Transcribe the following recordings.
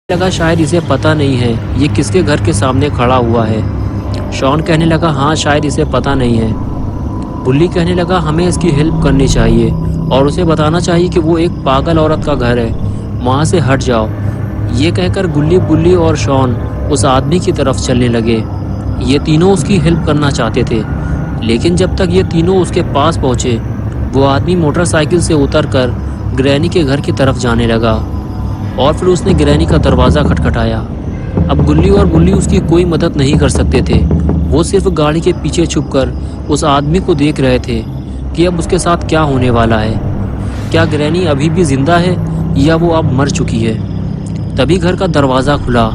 लगा शायद इसे पता नहीं है ये किसके घर के सामने खड़ा हुआ है। शॉन कहने लगा हाँ शायद इसे पता नहीं है। बुल्ली कहने लगा हमें इसकी हेल्प करनी चाहिए और उसे बताना चाहिए कि वो एक पागल औरत का घर है, वहाँ से हट जाओ। ये कहकर गुल्ली बुल्ली और शॉन उस आदमी की तरफ चलने लगे। ये तीनों उसकी हेल्प करना चाहते थे, लेकिन जब तक ये तीनों उसके पास पहुँचे वो आदमी मोटरसाइकिल से उतरकर ग्रैनी के घर की तरफ जाने लगा और फिर उसने ग्रैनी का दरवाज़ा खटखटाया। अब गुल्ली और बुल्ली उसकी कोई मदद नहीं कर सकते थे। वो सिर्फ गाड़ी के पीछे छुपकर उस आदमी को देख रहे थे कि अब उसके साथ क्या होने वाला है। क्या ग्रैनी अभी भी जिंदा है या वो अब मर चुकी है। तभी घर का दरवाज़ा खुला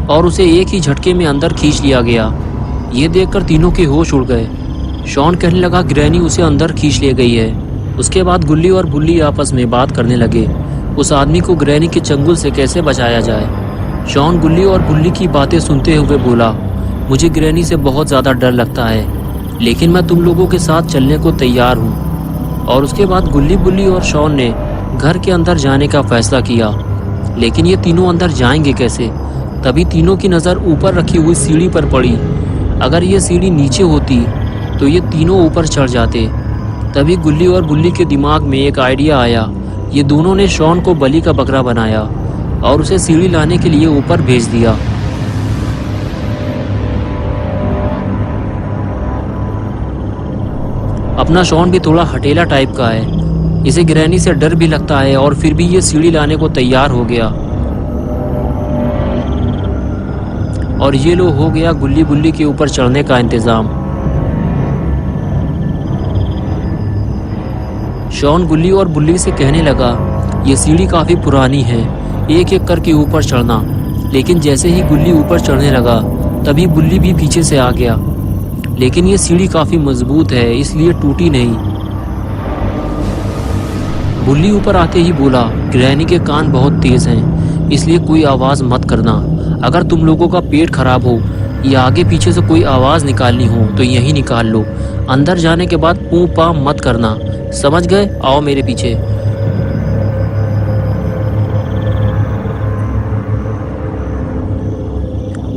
और उसे एक ही झटके में अंदर खींच लिया गया। ये देखकर तीनों के होश उड़ गए। शॉन कहने लगा ग्रैनी उसे अंदर खींच ले गई है। उसके बाद गुल्ली और बुल्ली आपस में बात करने लगे उस आदमी को ग्रैनी के चंगुल से कैसे बचाया जाए। शॉन गुल्ली और बुल्ली की बातें सुनते हुए बोला मुझे ग्रैनी से बहुत ज़्यादा डर लगता है, लेकिन मैं तुम लोगों के साथ चलने को तैयार हूँ। और उसके बाद गुल्ली बुल्ली और शॉन ने घर के अंदर जाने का फैसला किया, लेकिन ये तीनों अंदर जाएंगे कैसे। तभी तीनों की नज़र ऊपर रखी हुई सीढ़ी पर पड़ी। अगर ये सीढ़ी नीचे होती तो ये तीनों ऊपर चढ़ जाते। तभी गुल्ली और बुल्ली के दिमाग में एक आइडिया आया। ये दोनों ने शॉन को बलि का बकरा बनाया और उसे सीढ़ी लाने के लिए ऊपर भेज दिया। अपना शॉन भी थोड़ा हटेला टाइप का है, इसे ग्रैनी से डर भी लगता है और फिर भी ये सीढ़ी लाने को तैयार हो गया। और ये लो हो गया गुल्ली बुल्ली के ऊपर चढ़ने का इंतज़ाम। शॉन गुल्ली और बुल्ली से कहने लगा ये सीढ़ी काफ़ी पुरानी है, एक एक करके ऊपर चढ़ना। लेकिन जैसे ही गुल्ली ऊपर चढ़ने लगा तभी बुल्ली भी पीछे से आ गया। लेकिन ये सीढ़ी काफ़ी मजबूत है इसलिए टूटी नहीं। बुल्ली ऊपर आते ही बोला ग्रैनी के कान बहुत तेज़ हैं, इसलिए कोई आवाज़ मत करना। अगर तुम लोगों का पेट खराब हो या आगे पीछे से कोई आवाज़ निकालनी हो तो यही निकाल लो। अंदर जाने के बाद पू पा मत करना, समझ गए। आओ मेरे पीछे।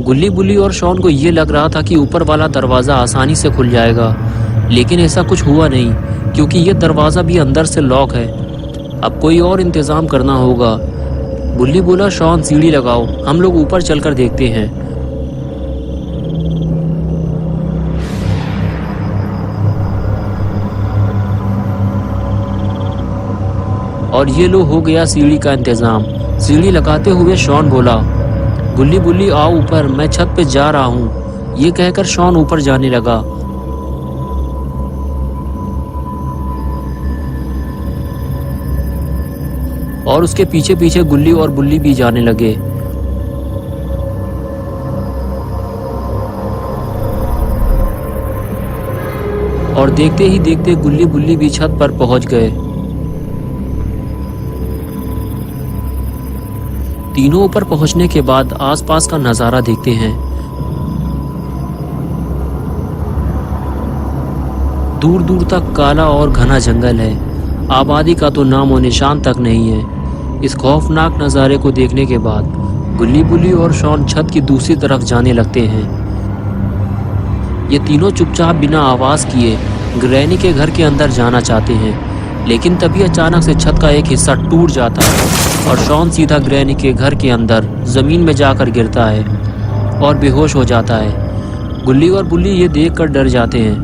गुल्ली बुल्ली और शॉन को ये लग रहा था कि ऊपर वाला दरवाज़ा आसानी से खुल जाएगा, लेकिन ऐसा कुछ हुआ नहीं क्योंकि ये दरवाज़ा भी अंदर से लॉक है। अब कोई और इंतज़ाम करना होगा। बुल्ली बोला शॉन सीढ़ी लगाओ, हम लोग ऊपर चलकर देखते हैं। और ये लो हो गया सीढ़ी का इंतज़ाम। सीढ़ी लगाते हुए शॉन बोला गुल्ली बुल्ली आओ ऊपर, मैं छत पे जा रहा हूँ। ये कहकर शॉन ऊपर जाने लगा। और उसके पीछे पीछे गुल्ली और बुल्ली भी जाने लगे। और देखते ही देखते गुल्ली बुल्ली भी छत पर पहुंच गए। तीनों ऊपर पहुंचने के बाद आसपास का नज़ारा देखते हैं। दूर दूर तक काला और घना जंगल है, आबादी का तो नाम और निशान तक नहीं है। इस खौफनाक नज़ारे को देखने के बाद गुल्ली बुल्ली और शॉन छत की दूसरी तरफ जाने लगते हैं। ये तीनों चुपचाप बिना आवाज़ किए ग्रैनी के घर के अंदर जाना चाहते हैं, लेकिन तभी अचानक से छत का एक हिस्सा टूट जाता है और शॉन सीधा ग्रैनी के घर के अंदर ज़मीन में जाकर गिरता है और बेहोश हो जाता है। गुल्ली और बुल्ली ये देखकर डर जाते हैं।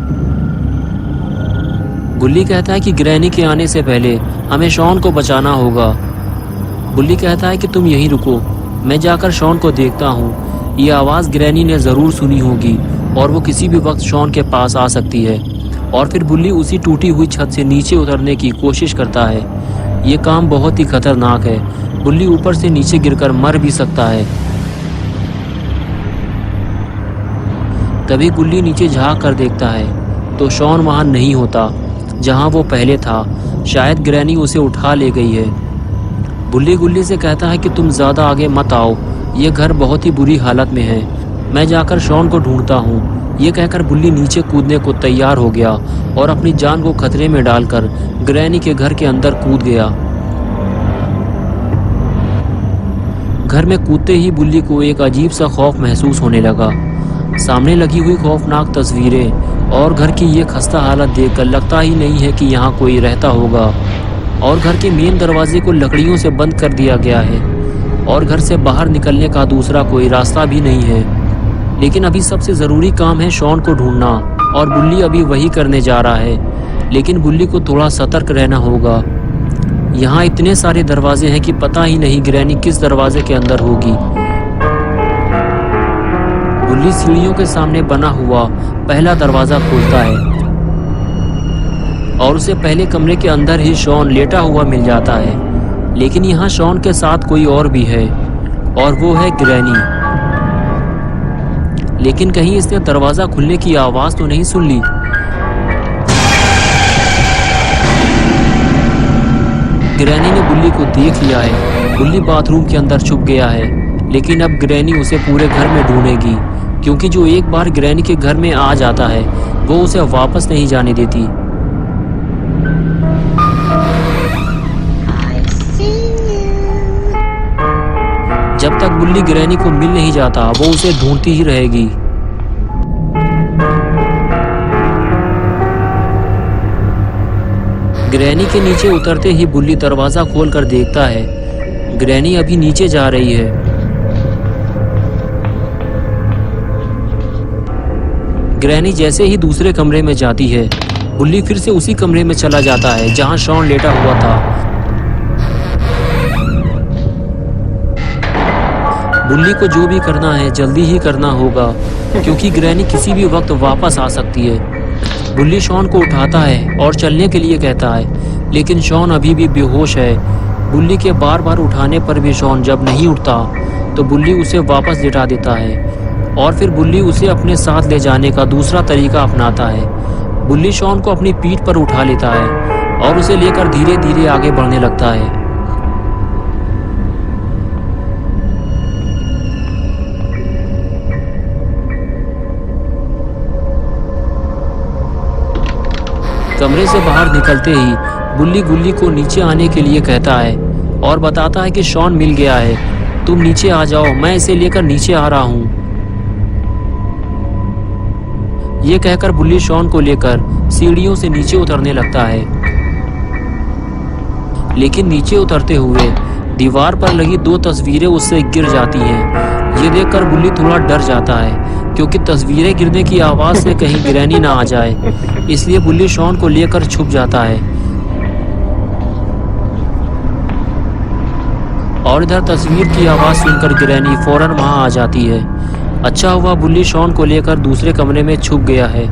गुल्ली कहता है कि ग्रैनी के आने से पहले हमें शॉन को बचाना होगा। बुल्ली कहता है कि तुम यहीं रुको, मैं जाकर शॉन को देखता हूँ। ये आवाज़ ग्रैनी ने ज़रूर सुनी होगी और वो किसी भी वक्त शॉन के पास आ सकती है। और फिर बुल्ली उसी टूटी हुई छत से नीचे उतरने की कोशिश करता है। ये काम बहुत ही खतरनाक है, बुल्ली ऊपर से नीचे गिरकर मर भी सकता है। तभी गुल्ली नीचे झांक कर देखता है तो शॉन वहाँ नहीं होता जहाँ वो पहले था। शायद ग्रैनी उसे उठा ले गई है। बुल्ली गुल्ली से कहता है कि तुम ज़्यादा आगे मत आओ, ये घर बहुत ही बुरी हालत में है। मैं जाकर शॉन को ढूंढता हूँ। ये कहकर बुल्ली नीचे कूदने को तैयार हो गया और अपनी जान को खतरे में डालकर ग्रैनी के घर के अंदर कूद गया। घर में कूदते ही बुल्ली को एक अजीब सा खौफ महसूस होने लगा। सामने लगी हुई खौफनाक तस्वीरें और घर की ये खस्ता हालत देखकर लगता ही नहीं है कि यहाँ कोई रहता होगा। और घर के मेन दरवाजे को लकड़ियों से बंद कर दिया गया है और घर से बाहर निकलने का दूसरा कोई रास्ता भी नहीं है। लेकिन अभी सबसे ज़रूरी काम है शॉन को ढूंढना और बुल्ली अभी वही करने जा रहा है। लेकिन बुल्ली को थोड़ा सतर्क रहना होगा। यहाँ इतने सारे दरवाजे हैं कि पता ही नहीं ग्रैनी किस दरवाजे के अंदर होगी। बुल्ली सीढ़ियों के सामने बना हुआ पहला दरवाजा खोलता है और उसे पहले कमरे के अंदर ही शॉन लेटा हुआ मिल जाता है। लेकिन यहाँ शॉन के साथ कोई और भी है और वो है ग्रैनी। लेकिन कहीं इसने दरवाजा खुलने की आवाज तो नहीं सुन ली। ग्रैनी ने बुल्ली को देख लिया है। बुल्ली बाथरूम के अंदर छुप गया है। लेकिन अब ग्रैनी उसे पूरे घर में ढूंढेगी, क्योंकि जो एक बार ग्रैनी के घर में आ जाता है वो उसे वापस नहीं जाने देती। जब तक बुल्ली ग्रैनी को मिल नहीं जाता वो उसे ढूंढती ही रहेगी। ग्रैनी के नीचे उतरते ही बुल्ली दरवाजा खोलकर देखता है ग्रैनी अभी नीचे जा रही है। ग्रैनी जैसे ही दूसरे कमरे में जाती है बुल्ली फिर से उसी कमरे में चला जाता है जहां शॉन लेटा हुआ था। बुल्ली को जो भी करना है जल्दी ही करना होगा, क्योंकि ग्रैनी किसी भी वक्त वापस आ सकती है। बुल्ली शॉन को उठाता है और चलने के लिए कहता है, लेकिन शॉन अभी भी बेहोश है। बुल्ली के बार बार उठाने पर भी शॉन जब नहीं उठता तो बुल्ली उसे वापस लिटा देता है और फिर बुल्ली उसे अपने साथ ले जाने का दूसरा तरीका अपनाता है। बुल्ली शॉन को अपनी पीठ पर उठा लेता है और उसे लेकर धीरे धीरे आगे बढ़ने लगता है। कमरे से बाहर निकलते ही बुल्ली गुल्ली को नीचे आने के लिए कहता है और बताता है कि शॉन मिल गया है, तुम नीचे आ जाओ, मैं इसे लेकर नीचे आ रहा हूँ। ये कहकर बुल्ली शॉन को लेकर सीढ़ियों से नीचे उतरने लगता है। लेकिन नीचे उतरते हुए दीवार पर लगी 2 तस्वीरें उससे गिर जाती हैं। ये देखकर बुल्ली थोड़ा डर जाता है, क्योंकि तस्वीरें गिरने की आवाज से कहीं ग्रैनी ना आ जाए। इसलिए बुल्ली शॉन को लेकर छुप जाता है और इधर तस्वीर की आवाज सुनकर ग्रैनी फौरन वहां आ जाती है। अच्छा हुआ बुल्ली शॉन को लेकर दूसरे कमरे में छुप गया है,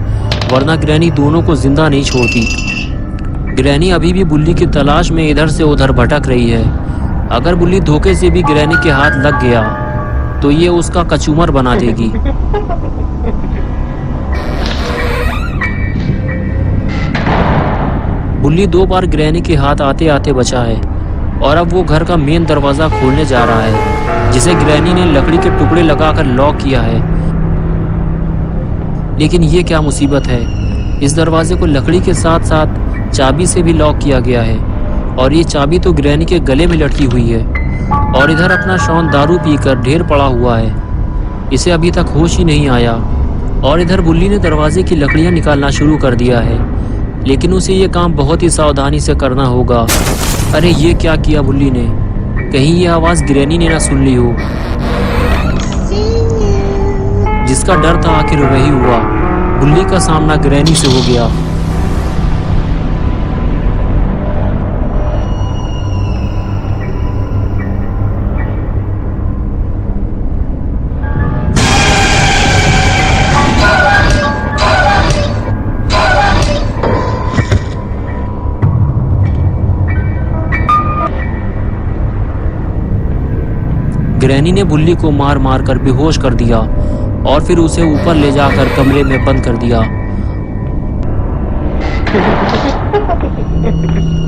वरना ग्रैनी दोनों को जिंदा नहीं छोड़ती। ग्रैनी अभी भी बुल्ली की तलाश में इधर से उधर भटक रही है। अगर बुल्ली धोखे से भी ग्रैनी के हाथ लग गया तो ये उसका कचूमर बना देगी। बुल्ली 2 बार ग्रैनी के हाथ आते आते बचा है और अब वो घर का मेन दरवाजा खोलने जा रहा है, जिसे ग्रैनी ने लकड़ी के टुकड़े लगाकर लॉक किया है। लेकिन ये क्या मुसीबत है, इस दरवाजे को लकड़ी के साथ साथ चाबी से भी लॉक किया गया है और ये चाबी तो ग्रैनी के गले में लटकी हुई है। और इधर अपना शॉन दारू पीकर ढेर पड़ा हुआ है, इसे अभी तक होश ही नहीं आया। और इधर बुल्ली ने दरवाजे की लकड़ियां निकालना शुरू कर दिया है, लेकिन उसे ये काम बहुत ही सावधानी से करना होगा। अरे ये क्या किया बुल्ली ने, कहीं ये आवाज़ ग्रैनी ने ना सुन ली हो। जिसका डर था आखिर वही हुआ, बुल्ली का सामना ग्रैनी से हो गया। ग्रैनी ने बुल्ली को मार मार कर बेहोश कर दिया और फिर उसे ऊपर ले जाकर कमरे में बंद कर दिया।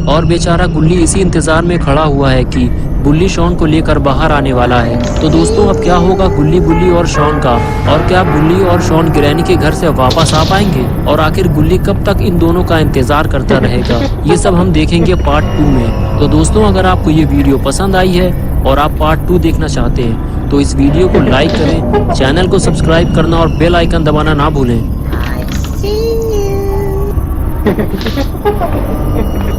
और बेचारा गुल्ली इसी इंतजार में खड़ा हुआ है कि बुल्ली शॉन को लेकर बाहर आने वाला है। तो दोस्तों अब क्या होगा गुल्ली बुल्ली और शॉन का, और क्या बुल्ली और शॉन ग्रैनी के घर से वापस आ पाएंगे, और आखिर गुल्ली कब तक इन दोनों का इंतजार करता रहेगा, ये सब हम देखेंगे पार्ट 2 में। तो दोस्तों अगर आपको ये वीडियो पसंद आई है और आप पार्ट 2 देखना चाहते हैं तो इस वीडियो को लाइक करें, चैनल को सब्सक्राइब करना और बेल आइकन दबाना ना भूलें। I see you.